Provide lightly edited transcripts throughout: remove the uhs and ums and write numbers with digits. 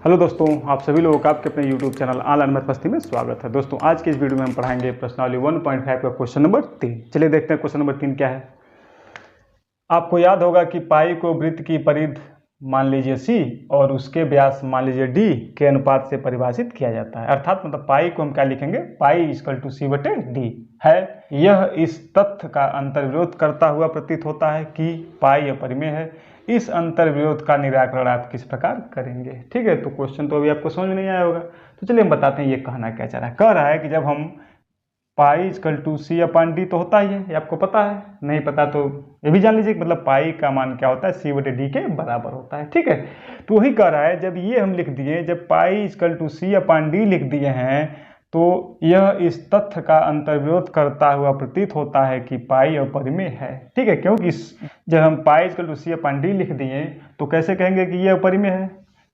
Hello दोस्तों, आप सभी लोगों का आपके अपने यूट्यूब चैनल ऑनलाइन मैथ मस्ती में स्वागत है। दोस्तों, आज की इस वीडियो में हम पढ़ाएंगे प्रश्नावली 1.5 का क्वेश्चन नंबर 3। चलिए देखते हैं क्वेश्चन नंबर 3 क्या है। आपको याद होगा कि पाई को वृत्त की परिधि मान लीजिए सी और उसके व्यास मान लीजिए डी के अनुपात से परिभाषित किया जाता है। अर्थात मतलब पाई को हम क्या लिखेंगे, पाई इक्वल टू सी बटे डी है। यह इस तथ्य का अंतर्विरोध करता हुआ प्रतीत होता है कि पाई अपरिमेय है। इस अंतर्विरोध का निराकरण आप किस प्रकार करेंगे। ठीक है, तो क्वेश्चन तो अभी आपको समझ में नहीं आया होगा, तो चलिए हम बताते हैं ये कहना क्या चाह रहा है। कह रहा है कि जब हम pi equal to C upon D तो होता ही है, ये आपको पता है, नहीं पता तो ये भी जान लीजिए कि मतलब पाई का मान क्या होता है, सी बटे डी के बराबर होता है। ठीक है, तो वही कह रहा है, जब ये हम लिख दिए, जब pi equal to C upon D लिख दिए हैं, तो यह इस तथ्य का अंतर्विरोध करता हुआ प्रतीत होता है कि पाई अपरिमेय है। ठीक है, क्योंकि जब हम pi equal to C upon D लिख दिए तो कैसे कहेंगे कि ये अपरिमेय है,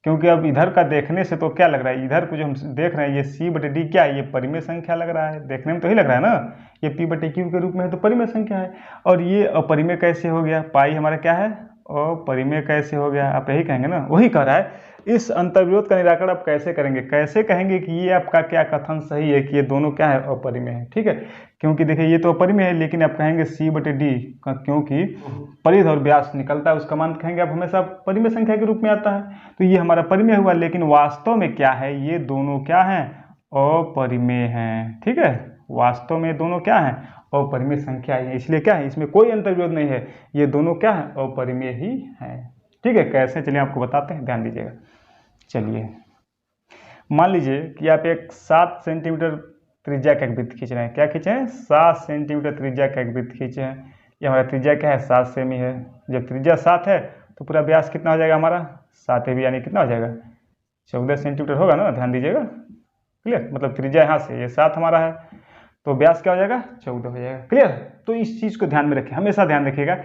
क्योंकि अब इधर का देखने से तो क्या लग रहा है, इधर को जो हम देख रहे हैं ये सी बटे डी क्या है, ये परिमेय संख्या लग रहा है, देखने में तो ही लग रहा है ना, ये पी बटे क्यू के रूप में है तो परिमेय संख्या है। और ये अपरिमेय कैसे हो गया, पाई हमारा क्या है, अपरिमेय कैसे हो गया, आप यही कहेंगे ना। वही कह रहा है इस अंतर्विरोध का निराकरण आप कैसे करेंगे, कैसे कहेंगे कि ये आपका क्या कथन सही है कि ये दोनों क्या है, अपरिमेय है। ठीक है, क्योंकि देखिए ये तो अपरिमेय है, लेकिन आप कहेंगे सी बटे डी, क्योंकि परिधि और व्यास निकलता है उसका मान कहेंगे आप हमेशा परिमेय संख्या के रूप में आता है, तो ये हमारा परिमेय हुआ। लेकिन वास्तव में क्या है, ये दोनों क्या हैं, अपरिमेय हैं। ठीक है, वास्तव में दोनों क्या हैं, अपरिमेय संख्या है, इसलिए क्या है, इसमें कोई अंतर्विरोध नहीं है, ये दोनों क्या है, अपरिमेय ही है। ठीक है, कैसे, चलिए आपको बताते हैं, ध्यान दीजिएगा। चलिए मान लीजिए कि आप एक 7 सेंटीमीटर त्रिज्या का एक वृत्त खींच रहे हैं। क्या खींचे हैं, 7 सेंटीमीटर त्रिज्या का एक वृत्त खींचे हैं। ये हमारा त्रिज्या क्या है, 7 सेमी है। जब त्रिज्या 7 है तो पूरा व्यास कितना हो जाएगा हमारा, 7 भी, यानी कितना हो जाएगा, 14 सेंटीमीटर होगा ना, ध्यान दीजिएगा। क्लियर, मतलब त्रिज्या यहाँ से ये 7 हमारा है तो व्यास क्या हो जाएगा, 14 हो जाएगा। क्लियर, तो इस चीज़ को ध्यान में रखें, हमेशा ध्यान रखिएगा।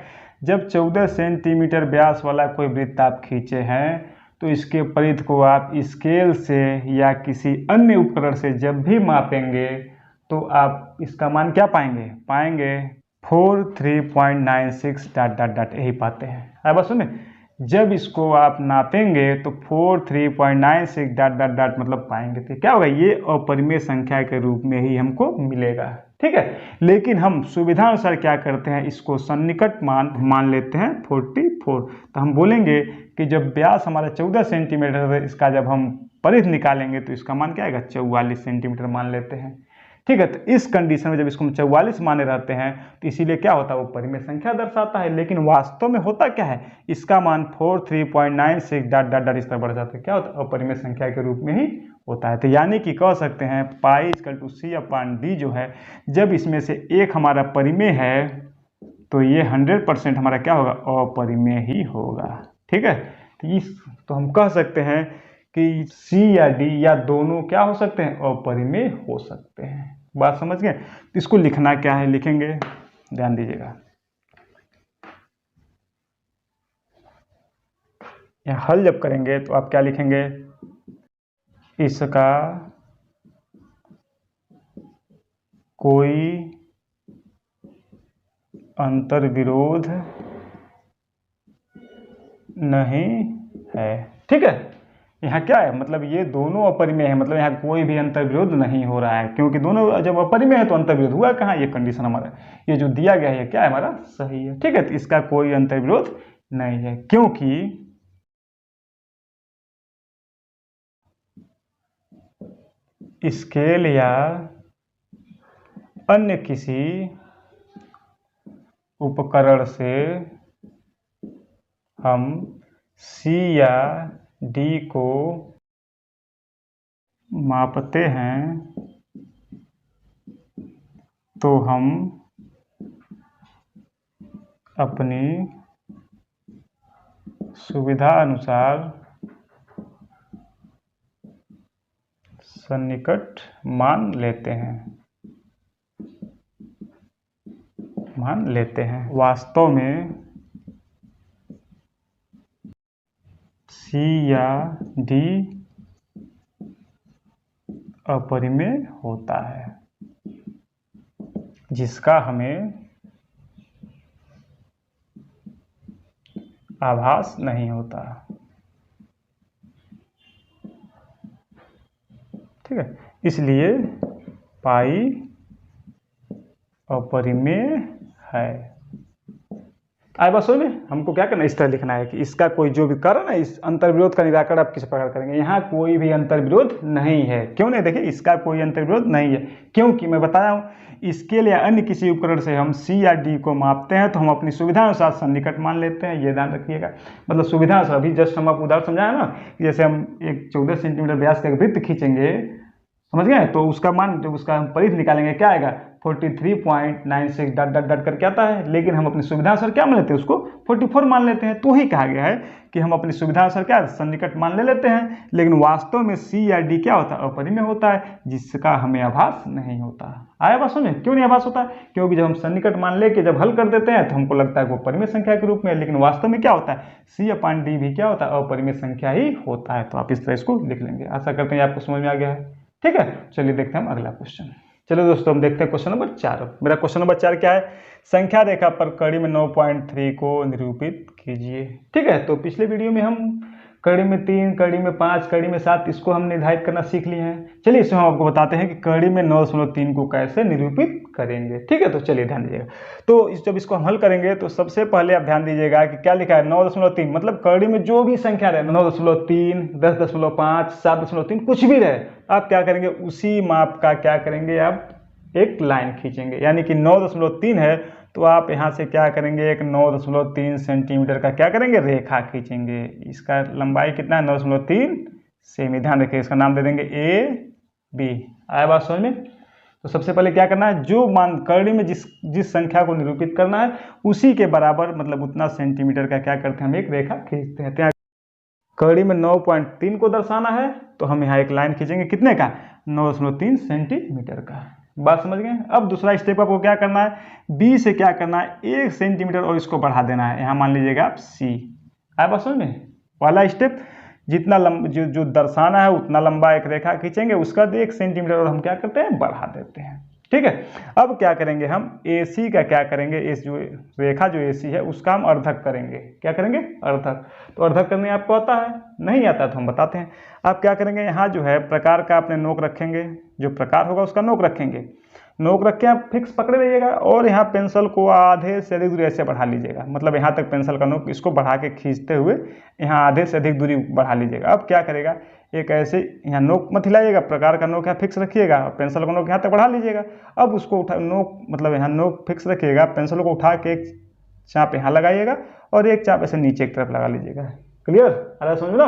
जब 14 सेंटीमीटर व्यास वाला कोई वृत्त आप खींचे हैं तो इसके परिधि को आप स्केल से या किसी अन्य उपकरण से जब भी मापेंगे तो आप इसका मान क्या पाएंगे 43.96 डॉट डॉट डॉट, यही पाते हैं। अब बस सुने, जब इसको आप नापेंगे तो 43.96 डॉट डॉट डॉट मतलब पाएंगे, तो क्या होगा, ये अपरिमेय संख्या के रूप में ही हमको मिलेगा। ठीक है, लेकिन हम सुविधा अनुसार क्या करते हैं, इसको सन्निकट मान लेते हैं 44। तो हम बोलेंगे कि जब व्यास हमारा 14 सेंटीमीटर है, इसका जब हम परिधि निकालेंगे तो इसका मान क्या आएगा, 44 सेंटीमीटर मान लेते हैं। ठीक है, तो इस कंडीशन में जब इसको हम 44 माने रहते हैं तो इसीलिए क्या होता है, वो परिमेय संख्या दर्शाता है। लेकिन वास्तव में होता क्या है, इसका मान 43.96 डॉट डॉट डॉट इस तरह बढ़ जाता है, क्या होता है, अपरिमेय संख्या के रूप में ही होता है। तो यानी कि कह सकते हैं pi equal to C upon D जो है, जब इसमें से एक हमारा परिमेय है तो ये 100% हमारा क्या होगा, अपरिमेय ही होगा। ठीक है, तो हम कह सकते हैं कि सी या डी या दोनों क्या हो सकते हैं, अपरिमेय हो सकते हैं। बात समझ गए। तो इसको लिखना क्या है, लिखेंगे, ध्यान दीजिएगा। यहाँ हल जब करेंगे तो आप क्या लिखेंगे, इसका कोई अंतर्विरोध नहीं है। ठीक है, यहाँ क्या है, मतलब ये दोनों अपरिमेय है, मतलब यहाँ कोई भी अंतर्विरोध नहीं हो रहा है, क्योंकि दोनों जब अपरिमेय है तो अंतर्विरोध हुआ कहाँ, ये कंडीशन हमारा, ये जो दिया गया है क्या है हमारा, सही है। ठीक है, तो इसका कोई अंतर्विरोध नहीं है, क्योंकि स्केल या अन्य किसी उपकरण से हम सी या डी को मापते हैं तो हम अपनी सुविधा अनुसार सन्निकट मान लेते हैं। वास्तव में सी या डी अपरिमेय होता है, जिसका हमें आभास नहीं होता। ठीक है, इसलिए पाई अपरिमेय है। आए बात समझ में? हमको क्या करना है, इस तरह लिखना है कि इसका कोई जो भी कारण है, इस अंतर्विरोध का निराकरण आप किस प्रकार करेंगे। यहाँ कोई भी अंतर्विरोध नहीं है। क्यों नहीं? देखिए, इसका कोई अंतर्विरोध नहीं है, क्योंकि मैं बताया हूँ इसके लिए अन्य किसी उपकरण से हम C या D को मापते हैं तो हम अपनी सुविधा अनुसार सन्निकट मान लेते हैं। ये ध्यान रखिएगा, मतलब सुविधा अनुसार। अभी जस्ट हम आपको उदाहरण समझाया ना, जैसे हम एक 14 सेंटीमीटर व्यास का वृत्त खींचेंगे, समझ गए, तो उसका मान जब उसका हम परिधि निकालेंगे क्या आएगा, 43.96 डॉट डॉट डॉट करके आता है। लेकिन हम अपनी सुविधा अनुसार क्या मान लेते हैं, उसको 44 मान लेते हैं। तो ही कहा गया है कि हम अपनी सुविधा अनुसार क्या सन्निकट मान ले लेते हैं, लेकिन वास्तव में C या D क्या होता है, अपरिमेय होता है, जिसका हमें आभास नहीं होता। आया बात समझ में? क्यों नहीं आभास होता? क्योंकि जब हम सन्निकट मान लेके जब हल कर देते हैं तो हमको लगता है वो परिमेय संख्या के रूप में, लेकिन वास्तव में क्या होता है, C/D भी क्या होता है, अपरिमेय संख्या ही होता है। तो आप इस तरह इसको लिख लेंगे। आशा करते हैं आपको समझ में आ गया है। ठीक है, चलिए देखते हैं हम अगला क्वेश्चन। चलो दोस्तों, हम देखते हैं क्वेश्चन नंबर 4। मेरा क्वेश्चन नंबर 4 क्या है, संख्या रेखा पर कड़ी में 9.3 को निरूपित कीजिए। ठीक है, तो पिछले वीडियो में हम कड़ी में 3, कड़ी में 5, कड़ी में 7 इसको हम निर्धारित करना सीख लिए हैं। चलिए इसमें हम आपको बताते हैं कि कड़ी में 9.3 को कैसे निरूपित करेंगे। ठीक है, तो चलिए ध्यान दीजिएगा। तो जब इसको हम हल करेंगे तो सबसे पहले आप ध्यान दीजिएगा कि क्या लिखा है, 9.3, मतलब कड़ी में जो भी संख्या रहे, 9.3, 10.5, 7.3, कुछ भी रहे, आप क्या करेंगे, उसी माप का क्या करेंगे, आप एक लाइन खींचेंगे। यानी कि 9.3 है तो आप यहाँ से क्या करेंगे, एक 9.3 सेंटीमीटर का क्या करेंगे, रेखा खींचेंगे। इसका लंबाई कितना है, 9.3 सेमी। ध्यान रखिए, इसका नाम दे देंगे AB। आया बात समझ में? तो सबसे पहले क्या करना है, जो मान कड़ी में जिस संख्या को निरूपित करना है उसी के बराबर, मतलब उतना सेंटीमीटर का क्या करते हैं, हम एक रेखा खींचते हैं। कड़ी में 9.3 को दर्शाना है तो हम यहाँ एक लाइन खींचेंगे, कितने का, 9.3 सेंटीमीटर का। बात समझ गए? अब दूसरा स्टेप आपको क्या करना है, B से क्या करना है, 1 सेंटीमीटर और इसको बढ़ा देना है। यहाँ मान लीजिएगा आप C। आया बात समझ में? पहला स्टेप, जितना जो दर्शाना है उतना लंबा एक रेखा खींचेंगे, उसका 1 सेंटीमीटर और हम क्या करते हैं, बढ़ा देते हैं। ठीक है, अब क्या करेंगे, हम AC का क्या करेंगे, इस जो रेखा जो AC है उसका हम अर्धक करेंगे। क्या करेंगे, अर्धक। तो अर्धक करने आपको आता है? नहीं आता तो हम बताते हैं। आप क्या करेंगे, यहाँ जो है प्रकार का अपने नोक रखेंगे, जो प्रकार होगा उसका नोक रखेंगे। नोक रख के आप फिक्स पकड़े रहिएगा और यहाँ पेंसिल को आधे से अधिक दूरी ऐसे बढ़ा लीजिएगा, मतलब यहाँ तक पेंसिल का नोक इसको बढ़ा के खींचते हुए यहाँ आधे से अधिक दूरी बढ़ा लीजिएगा। अब क्या करेगा, एक ऐसे यहाँ नोक मत हिलाइएगा, प्रकार का नोक यहाँ फिक्स रखिएगा और पेंसिल का नोक यहाँ तक बढ़ा लीजिएगा। अब उसको उठा, नोक मतलब यहाँ नोक फिक्स रखिएगा, पेंसिल को उठा के एक चाप यहाँ लगाइएगा और एक चाप ऐसे नीचे की तरफ लगा लीजिएगा। क्लियर? अरे समझ लो,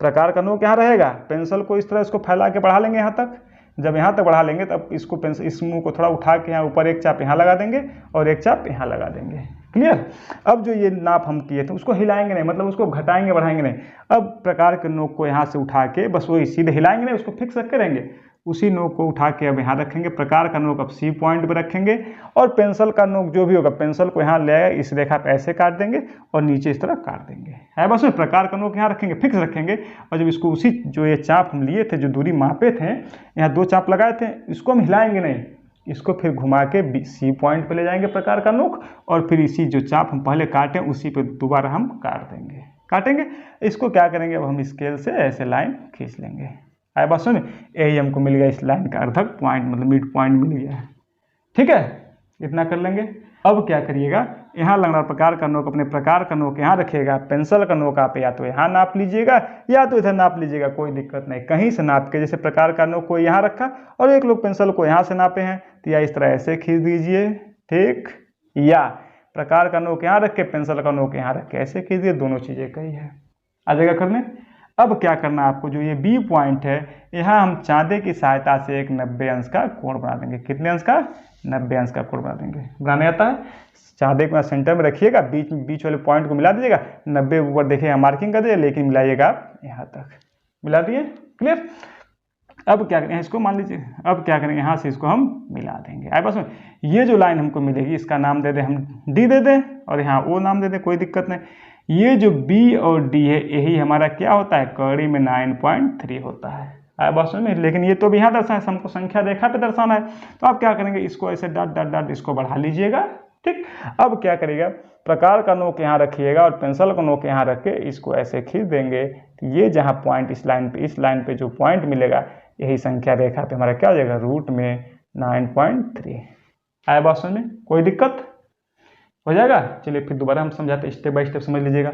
प्रकार का नोक यहाँ रहेगा, पेंसिल को इस तरह इसको फैला के बढ़ा लेंगे यहाँ तक। जब यहाँ तक बढ़ा लेंगे तब इसको पेंसिल, इस मुंह को थोड़ा उठा के यहाँ ऊपर एक चाप यहाँ लगा देंगे और एक चाप यहाँ लगा देंगे। क्लियर? अब जो ये नाप हम किए थे उसको हिलाएंगे नहीं, मतलब उसको घटाएंगे बढ़ाएंगे नहीं। अब प्रकार के नोक को यहाँ से उठा के बस वही सीधे हिलाएंगे नहीं, उसको फिक्स रखे रहेंगे। उसी नोक को उठा के अब यहाँ रखेंगे, प्रकार का नोक अब C पॉइंट पे रखेंगे और पेंसिल का नोक जो भी होगा पेंसिल को यहाँ ले आए, इस रेखा पे ऐसे काट देंगे और नीचे इस तरह काट देंगे। है बस में प्रकार का नोक यहाँ रखेंगे, फिक्स रखेंगे। और जब इसको उसी जो ये चाप हम लिए थे, जो दूरी मापे थे, यहाँ 2 चाप लगाए थे, इसको हम हिलाएंगे नहीं, इसको फिर घुमा के C पॉइंट पे ले जाएंगे प्रकार का नोक और फिर इसी जो चाप हम पहले काटे उसी पे दोबारा हम काटेंगे। इसको क्या करेंगे, अब हम स्केल से ऐसे लाइन खींच लेंगे। आया बात सुन, यही हमको मिल गया इस लाइन का अर्धक पॉइंट, मतलब मिड पॉइंट मिल गया है। ठीक है, इतना कर लेंगे। अब क्या करिएगा, यहाँ लगना प्रकार का नोक, अपने प्रकार का नोक यहाँ रखिएगा, पेंसिल का नोक आप या तो यहाँ नाप लीजिएगा या तो इधर नाप लीजिएगा, कोई दिक्कत नहीं। कहीं से नाप के, जैसे प्रकार का नोक को यहाँ रखा और एक लोग पेंसिल को यहाँ से नापे हैं तो या इस तरह ऐसे खींच दीजिए। ठीक, या प्रकार का नोक यहाँ रख के पेंसिल का नोक यहाँ रख के ऐसे खींच दीजिए, दोनों चीज़ें कही है। आ जाएगा करने। अब क्या करना आपको, जो ये B पॉइंट है यहाँ हम चांदे की सहायता से एक 90 अंश का कोण बना देंगे। कितने अंश का, 90 अंश का कोण बना देंगे। बनाने आता है, चांदे को सेंटर में रखिएगा, बीच वाले पॉइंट को मिला दीजिएगा, 90 ऊपर देखिएगा मार्किंग कर दीजिए, लेकिन मिलाइएगा आप यहाँ तक। मिला दिए? क्लियर? अब क्या करेंगे, इसको मान लीजिए, अब क्या करेंगे, यहाँ से इसको हम मिला देंगे। आए पास में ये जो लाइन हमको मिलेगी इसका नाम दे दें हम D दे दें और यहाँ O नाम दे दें, कोई दिक्कत नहीं। ये जो B और D है यही हमारा क्या होता है, कड़ी में 9.3 होता है। आया बात समझ में? लेकिन ये तो भी यहाँ दर्शाना है, हमको संख्या रेखा पे दर्शाना है, तो आप क्या करेंगे, इसको ऐसे डॉट डॉट डॉट इसको बढ़ा लीजिएगा। ठीक, अब क्या करिएगा, प्रकार का नोक यहाँ रखिएगा और पेंसिल का नोक यहाँ रख के इसको ऐसे खींच देंगे। तो ये जहाँ पॉइंट इस लाइन पे जो पॉइंट मिलेगा यही संख्या रेखा पे हमारा क्या हो जाएगा, रूट में 9.3। आया बात समझ में, कोई दिक्कत हो जाएगा। चलिए फिर दोबारा हम समझाते हैं, स्टेप बाय स्टेप समझ लीजिएगा।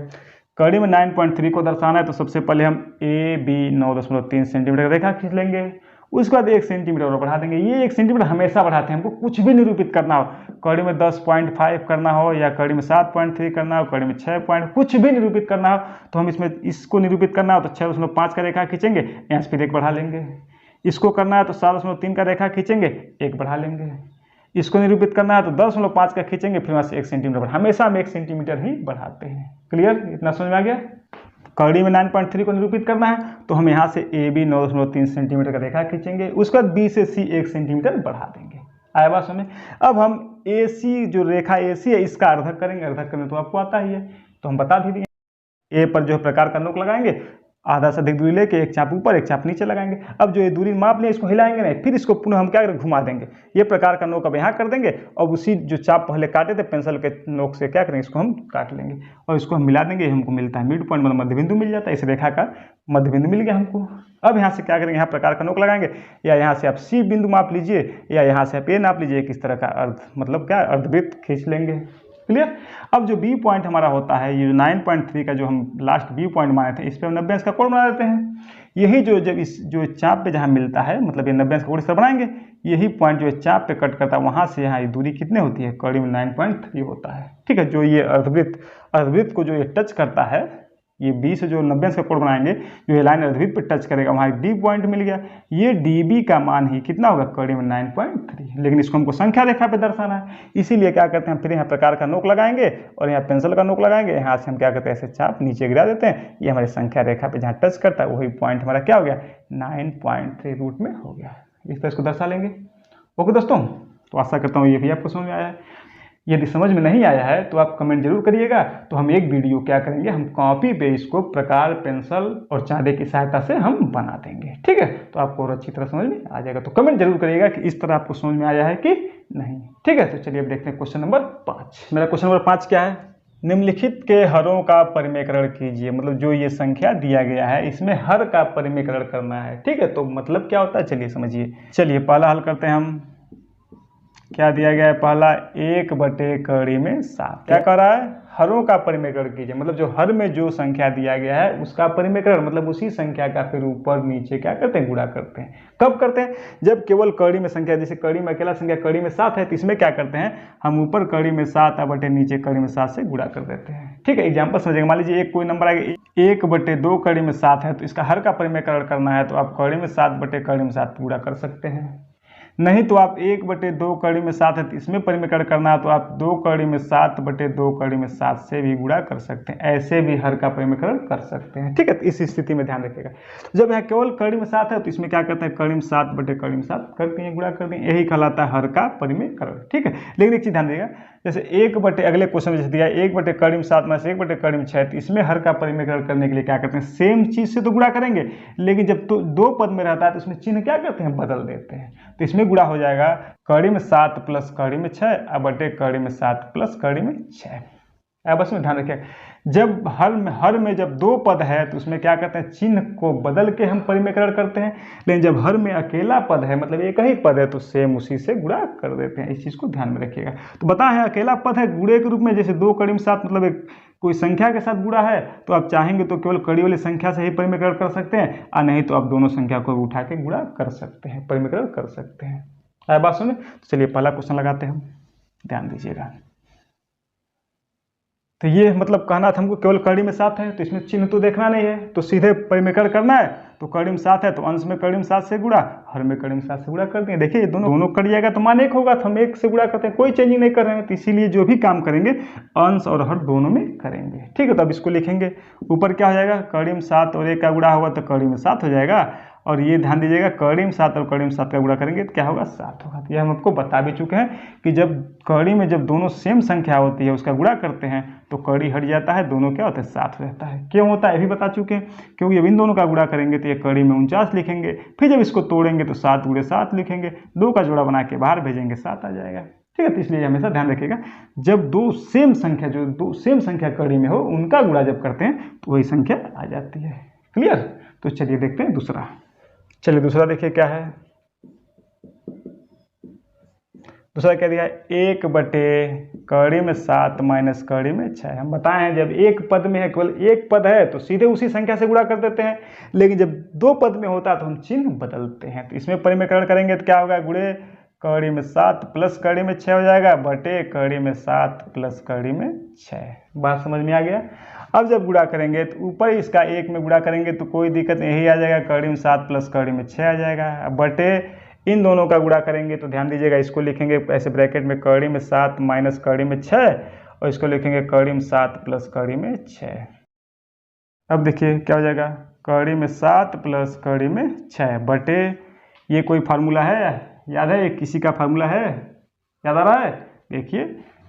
कड़ी में 9.3 को दर्शाना है तो सबसे पहले हम ए बी 9.3 सेंटीमीटर रेखा खींच लेंगे, उसके बाद 1 सेंटीमीटर और बढ़ा देंगे। ये 1 सेंटीमीटर हमेशा बढ़ाते हैं, हमको कुछ भी निरूपित करना हो, कड़ी में 10.5 करना हो या कड़ी में 7.3 करना हो, कड़ी में 6 पॉइंट कुछ भी निरूपित करना हो तो हम इसमें इसको निरूपित करना हो तो 6.5 का रेखा खींचेंगे, यहाँ से फिर 1 बढ़ा लेंगे। इसको करना है तो 7.3 का रेखा खींचेंगे, 1 बढ़ा लेंगे। इसको निरूपित करना है तो 10.5 का खींचेंगे, फिर वहाँ से 1 सेंटीमीटर हमेशा हम 1 सेंटीमीटर ही बढ़ाते हैं। क्लियर, इतना समझ में आ गया। कड़ी में 9.3 को निरूपित करना है तो हम यहाँ से ए बी 9.3 सेंटीमीटर का रेखा खींचेंगे, उसके बाद बी से सी 1 सेंटीमीटर बढ़ा देंगे। आया बात समझ में। अब हम ए सी जो रेखा ए सी है इसका अर्धक करेंगे, अर्धक करने तो आपको आता ही है तो हम बता भी दिए। ए पर जो है प्रकार का नोक लगाएंगे, आधा से अधिक दूरी लेके एक चाप ऊपर एक चाप नीचे लगाएंगे। अब जो ये दूरी माप लें इसको हिलाएंगे नहीं, फिर इसको पुनः हम क्या करेंगे, घुमा देंगे। ये प्रकार का नोक अब यहाँ कर देंगे और उसी जो चाप पहले काटे थे पेंसिल के नोक से क्या करेंगे, इसको हम काट लेंगे और इसको हम मिला देंगे। हमको मिलता है मिड पॉइंट, मतलब मध्य बिंदु मिल जाता है। इस रेखा का मध्य बिंदु मिल गया हमको। अब यहाँ से क्या करेंगे, यहाँ प्रकार का नोक लगाएंगे, या यहाँ से आप सी बिंदु माप लीजिए या यहाँ से आप ए नाप लीजिए, किस तरह का अर्ध मतलब क्या अर्धवृत्त खींच लेंगे। क्लियर। अब जो बी पॉइंट हमारा होता है, ये 9.3 का जो हम लास्ट बी पॉइंट माने थे, इस पर हम 90 अंश का कोण बना देते हैं। यही जो जब इस जो चाप पे जहाँ मिलता है, मतलब ये 90 अंश का कोण इस तरह बनाएंगे, यही पॉइंट जो है चाप पे कट करता है, वहाँ से यहाँ ये दूरी कितने होती है, कड़ी में 9.3 होता है। ठीक है, जो ये अर्धवृत्त को जो ये टच करता है, ये बी से जो 90 अंश का कोण बनाएंगे, जो ये लाइन अर्धवृत्त पे टच करेगा, वहाँ एक डी पॉइंट मिल गया। ये डी बी का मान ही कितना होगा, कड़ी में 9.3। लेकिन इसको हमको संख्या रेखा पे दर्शाना है, इसीलिए क्या करते हैं, फिर यहाँ प्रकार का नोक लगाएंगे और यहाँ पेंसिल का नोक लगाएंगे। यहाँ से हम क्या करते हैं, ऐसे चाप नीचे गिरा देते हैं। ये हमारी संख्या रेखा पे जहाँ टच करता है वही पॉइंट हमारा क्या हो गया, 9.3 रूट में हो गया। इस तरह इसको दर्शा लेंगे। ओके दोस्तों, तो आशा करता हूँ ये भी आपको समझ में आया है। यदि समझ में नहीं आया है तो आप कमेंट जरूर करिएगा, तो हम एक वीडियो क्या करेंगे, हम कॉपी पे इसको प्रकार पेंसिल और चांदे की सहायता से हम बना देंगे। ठीक है, तो आपको और अच्छी तरह समझ में आ जाएगा। तो कमेंट जरूर करिएगा कि इस तरह आपको समझ में आया है कि नहीं। ठीक है, तो चलिए अब देखते हैं क्वेश्चन नंबर 5। मेरा क्वेश्चन नंबर 5 क्या है, निम्नलिखित के हरों का परिमेकरण कीजिए। मतलब जो ये संख्या दिया गया है इसमें हर का परिमेकरण करना है। ठीक है, तो मतलब क्या होता है, चलिए समझिए। चलिए पहला हल करते हैं हम। क्या दिया गया है, पहला 1/7 क्या कर रहा है, हरों का परिमेकरण कीजिए। मतलब जो हर में जो संख्या दिया गया है उसका परिमेकरण, मतलब उसी संख्या का फिर ऊपर नीचे क्या करते हैं, गुणा करते हैं। कब करते हैं, जब केवल कड़ी में संख्या, जैसे कड़ी में अकेला संख्या कड़ी में 7 है तो इसमें क्या करते हैं, हम ऊपर कड़ी में 7 बटे नीचे कड़ी में 7 से गुणा कर देते हैं। ठीक है, एग्जाम्पल समझिएगा। मान लीजिए एक कोई नंबर आएगा 1/2 कड़ी में 7 है तो इसका हर का परिमेकरण करना है तो आप कड़ी में 7 बटे कड़ी में 7 गुणा कर सकते हैं। नहीं तो आप 1/2 कड़ी में 7 है तो इसमें परिमेकरण करना है तो आप 2 कड़ी में 7 बटे 2 कड़ी में 7 से भी गुणा कर सकते हैं। ऐसे भी हर का परिमेकरण कर सकते हैं। ठीक है, तो इस स्थिति में ध्यान रखिएगा। जब यहाँ केवल कड़ी में 7 है तो इसमें क्या करते हैं, कड़ी में 7 बटे कड़ी में 7 करते हैं, गुणा करते हैं। यही कहलाता है हर का परिमेकरण। ठीक है, लेकिन एक चीज ध्यान देगा, जैसे अगले क्वेश्चन में जैसे दिया 1/कड़ी में 7 में से 1/कड़ी में 6, तो इसमें हर का परिमेकरण करने के लिए क्या करते हैं, सेम चीज से तो गुणा करेंगे, लेकिन जब तो 2 पद में रहता है तो उसमें चिन्ह क्या करते हैं, बदल देते हैं। तो इसमें गुणा हो जाएगा कड़ी में 7 प्लस कड़ी में 6 बटे कड़ी में 7 प्लस कड़ी में 6। बस में ध्यान रखिए, जब हर में जब 2 पद है तो उसमें क्या करते हैं, चिन्ह को बदल के हम परिमेकरण करते हैं। लेकिन जब हर में अकेला पद है, मतलब एक ही पद है, तो सेम उसी से गुणा कर देते हैं। इस चीज़ को ध्यान में रखिएगा। तो बताएं है अकेला पद है गुणे के रूप में, जैसे 2 कड़ी में 7 मतलब एक कोई संख्या के साथ गुणा है तो आप चाहेंगे तो केवल कड़ी वाली संख्या से ही परिमेकरण कर सकते हैं, और नहीं तो आप दोनों संख्या को उठा के गुणा कर सकते हैं, परिमेकरण कर सकते हैं। आया बात सुने। तो चलिए पहला क्वेश्चन लगाते हैं हम, ध्यान दीजिएगा। तो ये मतलब कहना था हमको केवल कड़ी में 7 है तो इसमें चिन्ह तो देखना नहीं है, तो सीधे परिमेकरण करना है। तो कड़ी में 7 है तो अंश में कड़ी में 7 से गुणा, हर में कड़ी में 7 से गुणा करते हैं। देखिए दोनों कट जाएगा तो मान 1 होगा, तो हम 1 से गुणा करते हैं, कोई चेंजिंग नहीं कर रहे हैं। तो इसीलिए जो भी काम करेंगे अंश और हर दोनों में करेंगे। ठीक है, तो अब इसको लिखेंगे। ऊपर क्या हो जाएगा, कड़ी में 7 और 1 का गुणा होगा तो कड़ी में 7 हो जाएगा। और ये ध्यान दीजिएगा, कड़ी में 7 और कड़ी में 7 का गुणा करेंगे तो क्या होगा, 7 होगा। तो ये हम आपको बता भी चुके हैं कि जब कड़ी में जब दोनों सेम संख्या होती है उसका गुणा करते हैं तो कड़ी हट जाता है, दोनों क्या होता है, 7 रहता है। क्यों होता है ये भी बता चुके हैं, क्योंकि जब इन दोनों का गुणा करेंगे तो ये कड़ी में 49 लिखेंगे, फिर जब इसको तोड़ेंगे तो 7 × 7 लिखेंगे, 2 का जोड़ा बना के बाहर भेजेंगे, 7 आ जाएगा। ठीक है, तो इसलिए हमेशा ध्यान रखिएगा, जब दो सेम संख्या कड़ी में हो उनका गुणा जब करते हैं तो वही संख्या आ जाती है। क्लियर। तो चलिए देखते हैं दूसरा। चलिए दूसरा देखिए क्या है। दूसरा क्या दिया है, 1/7 माइनस कड़ी में 6। हम बताए हैं जब एक पद में है, केवल एक पद है तो सीधे उसी संख्या से गुणा कर देते हैं, लेकिन जब दो पद में होता है तो हम चिन्ह बदलते हैं। तो इसमें परिमेयकरण करेंगे तो क्या होगा, गुणे कड़ी में 7 प्लस कड़ी में 6 हो जाएगा, बटे कड़ी में 7 प्लस कड़ी में 6। बात समझ में आ गया। अब जब गुणा करेंगे तो ऊपर इसका 1 में गुणा करेंगे तो कोई दिक्कत नहीं, यही आ जाएगा, कड़ी में 7 प्लस कड़ी में 6 आ जाएगा। अब बटे इन दोनों का गुणा करेंगे तो ध्यान दीजिएगा, इसको लिखेंगे ऐसे ब्रैकेट में कड़ी में 7 माइनस कड़ी में 6, और इसको लिखेंगे कड़ी में 7 प्लस कड़ी में 6। अब देखिए क्या हो जाएगा, कड़ी में 7 प्लस कड़ी में 6 बटे, ये कोई फार्मूला है याद है, किसी का फार्मूला है याद आ रहा है। देखिए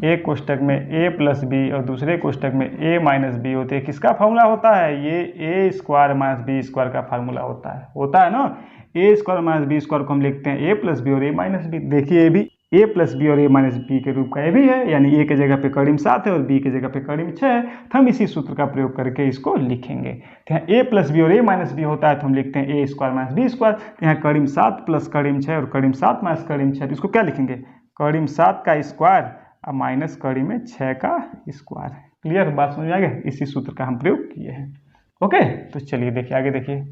एक कोष्टक में a प्लस बी और दूसरे कोष्टक में a माइनस बी होते हैं, किसका फार्मूला होता है, ये a square minus B square का फार्मूला होता है ना। a square minus B square को हम लिखते हैं a प्लस बी और a माइनस बी। देखिए ये भी a प्लस बी और a माइनस बी के रूप का ये भी है, यानी a के जगह पे कड़ी में 7 है और b के जगह पे कड़ी में 6 है, तो हम इसी सूत्र का प्रयोग करके इसको लिखेंगे। तो यहाँ a प्लस बी और a माइनस बी होता है तो हम लिखते हैं a square minus B square. तो यहाँ कड़ी में 7 प्लस कड़ी में 6 और कड़ी में 7 माइनस कड़ी में 6, तो इसको क्या लिखेंगे, कड़ी में 7 का स्क्वायर और माइनस कड़ी में 6 का स्क्वायर। क्लियर, बात समझ में आ गया। इसी सूत्र का हम प्रयोग किए हैं। ओके, तो चलिए देखिए आगे देखिए।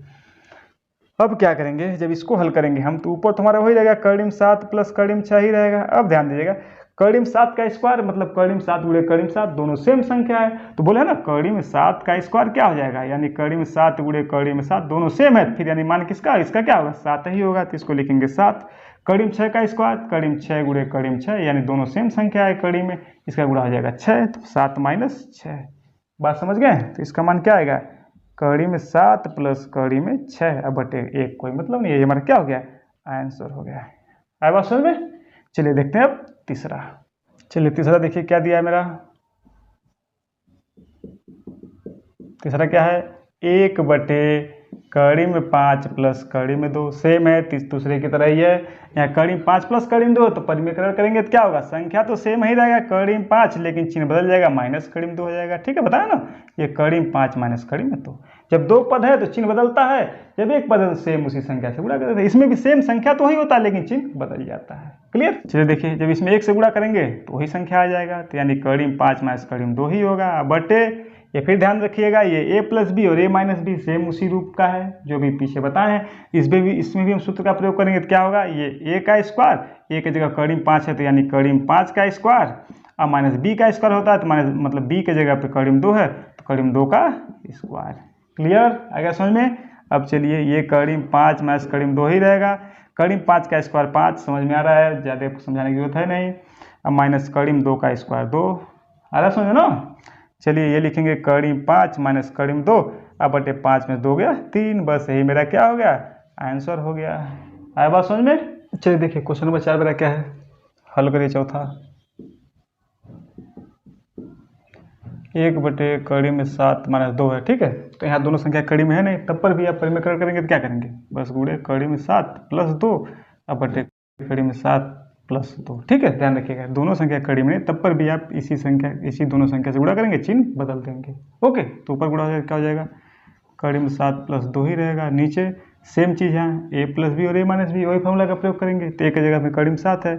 अब क्या करेंगे, जब इसको हल करेंगे हम तो ऊपर तुम्हारा वही रहेगा, कड़ी में 7 प्लस कड़ी में 6 ही रहेगा। अब ध्यान दीजिएगा, कड़ी में 7 का स्क्वायर मतलब कड़ी में 7 गुणे कड़ी में 7, दोनों सेम संख्या है, तो बोले ना कड़ी में 7 का स्क्वायर क्या हो जाएगा, यानी कड़ी में 7 गुणे कड़ी में 7, दोनों सेम है, फिर यानी मान किसका, इसका क्या होगा, 7 ही होगा, तो इसको लिखेंगे 7। कड़ी में 6 का स्क्वायर, कड़ी में 6 गुणे कड़ी में 6, यानी दोनों सेम संख्या है कड़ी में, इसका गुणा हो जाएगा 6, तो 7 माइनस 6। बात समझ गए। तो इसका मान क्या आएगा, कड़ी में 7 प्लस कड़ी में 6 अब बटे 1, कोई मतलब नहीं है, ये हमारा क्या हो गया, आंसर हो गया। आया बात समझ में। चलिए देखते हैं अब तीसरा। चलिए तीसरा देखिए क्या दिया है मेरा। तीसरा क्या है, 1 बटे कड़ी में 5 प्लस कड़ी में 2, सेम है दूसरे की तरह ही है। यहाँ कड़ी में 5 प्लस कड़ी में 2, तो परिमेयकरण करेंगे तो क्या होगा, संख्या तो सेम ही रहेगा, कड़ी में 5 लेकिन चिन्ह बदल जाएगा, माइनस कड़ी में 2 हो जाएगा। ठीक है, बताया ना, ये कड़ी में 5 माइनस कड़ी में 2। जब दो पद है तो चिन्ह बदलता है, जब एक पद है तो सेम उसी संख्या से गुणा कर देते हैं। इसमें भी सेम संख्या तो ही होता है लेकिन चिन्ह बदल जाता है। क्लियर। चलिए देखिए, जब इसमें 1 से गुणा करेंगे तो वही संख्या आ जाएगा, तो यानी कड़ी में 5 माइनस कड़ी में 2 ही होगा, बटे ये फिर ध्यान रखिएगा, ये a प्लस बी और a माइनस बी सेम उसी रूप का है जो भी पीछे बताए हैं। इसमें भी हम सूत्र का प्रयोग करेंगे तो क्या होगा, ये a का स्क्वायर, a की जगह कड़ी में 5 है तो यानी कड़ी में 5 का स्क्वायर, और माइनस b का स्क्वायर होता है तो माइनस मतलब b के जगह पे कड़ी में 2 है तो कड़ी में 2 का स्क्वायर। क्लियर, आगे समझ में। अब चलिए, ये कड़ी में 5 माइनस कड़ी में 2 ही रहेगा, कड़ी में 5 का स्क्वायर 5, समझ में आ रहा है, ज़्यादा समझाने की जरूरत है नहीं। अब माइनस कड़ी में 2 का स्क्वायर 2, आ रहा समझ में ना। चलिए ये लिखेंगे कड़ी में 5 माइनस कड़ी में 2, अब बटे 5 में 2 गया 3, बस यही मेरा क्या हो गया, आंसर हो गया। आया बात समझ में। चलिए देखिए क्वेश्चन नंबर 4 मेरा क्या है, हल करिए चौथा। 1 बटे कड़ी में 7 माइनस 2 है, ठीक है, तो यहाँ दोनों संख्या कड़ी में है नहीं, तब पर भी आप परिमेयकरण करेंगे तो क्या करेंगे, बस गुणे कड़ी में 7 प्लस 2 अब बटे कड़ी में 7 प्लस 2। ठीक है, ध्यान रखिएगा, दोनों संख्या कड़ी में तब पर भी आप इसी दोनों संख्या से गुणा करेंगे, चिन्ह बदल देंगे। ओके, तो ऊपर गुणा हो जाएगा, क्या हो जाएगा, कड़ी में 7 प्लस 2 ही रहेगा, नीचे सेम चीज़ है, a प्लस बी और a माइनस बी, वही फॉर्मूला का प्रयोग करेंगे। तो a की जगह में कड़ी में 7 है,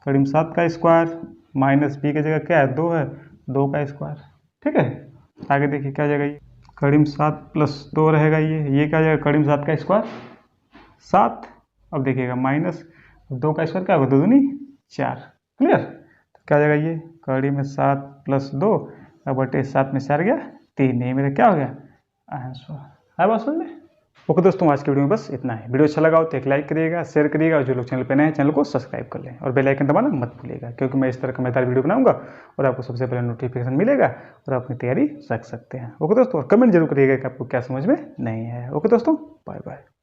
कड़ी में 7 का स्क्वायर, माइनस b की जगह क्या है 2 है, 2 का स्क्वायर। ठीक है, आगे देखिए क्या हो जाएगा, ये कड़ी में 7 प्लस 2 रहेगा, ये क्या हो जाएगा, कड़ी में 7 का स्क्वायर 7, अब देखिएगा माइनस 2 का स्क्वायर क्या होगा, 2 दूनी 4। क्लियर, तो क्या हो जाएगा, ये कड़ी में 7 प्लस 2 अब बटे 7 में 4 गया 3, ये मेरा क्या हो गया, आंसर। है बात समझ में। ओके दोस्तों, आज की वीडियो में बस इतना है। वीडियो अच्छा लगा हो तो एक लाइक करिएगा, शेयर करिएगा, और जो लोग चैनल पे नए हैं चैनल को सब्सक्राइब कर लें और बेल आइकन दबाना मत भूलिएगा, क्योंकि मैं इस तरह का मजेदार वीडियो बनाऊंगा और आपको सबसे पहले नोटिफिकेशन मिलेगा और आप अपनी तैयारी रख सकते हैं। ओके दोस्तों, और कमेंट जरूर करिएगा कि आपको क्या समझ में नहीं है। ओके दोस्तों, बाय बाय।